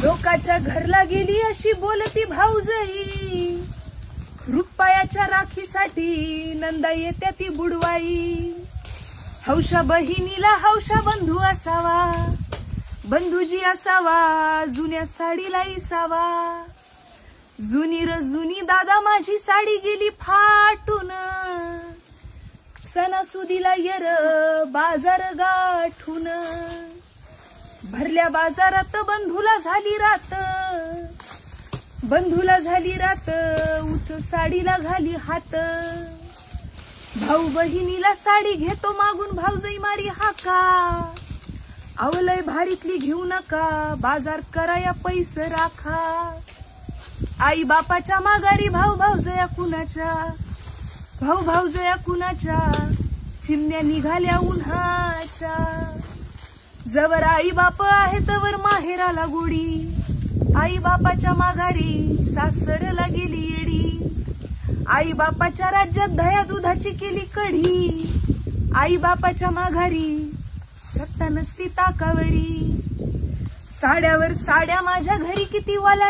लोकाच्या घरला गेली अशी बोलती भाऊजई, रुपायाच्या राखीसाठी नंदा येत्या ती बुडवाई. हौशा बहिणीला हौशा बंधू असावा, बंधूजी असावा जुन्या साडीला इसावा. जुनी र जुनी दादा माझी साडी गेली फाटून, सणासुदीला येर बाजार गाठून. भरल्या बाजारात बंधूला झाली रात, बंधूला झाली रात उच साडीला घाली हात. भाऊ बहिणीला साडी घेतो मागून भाऊजई मारी हाका, आवलय भारीतली घेऊ नका बाजार कराया पैसे राखा. आई बापाच्या माघारी भाऊ भाऊजया कुणाच्या, भाऊ भाऊजया कुणाच्या चिमण्या निघाल्या उन्हाच्या. जवर आई बाप आहे तवर माहेराला गोडी, आई बापाच्या माघारी सासरला गेली येडी. आई बापाच्या राज्यात दह्या दुधाची केली कढी, आई बापाच्या माघारी सत्ता नसती ताकावरी. साड्यावर साड्या माझ्या घरी किती वाला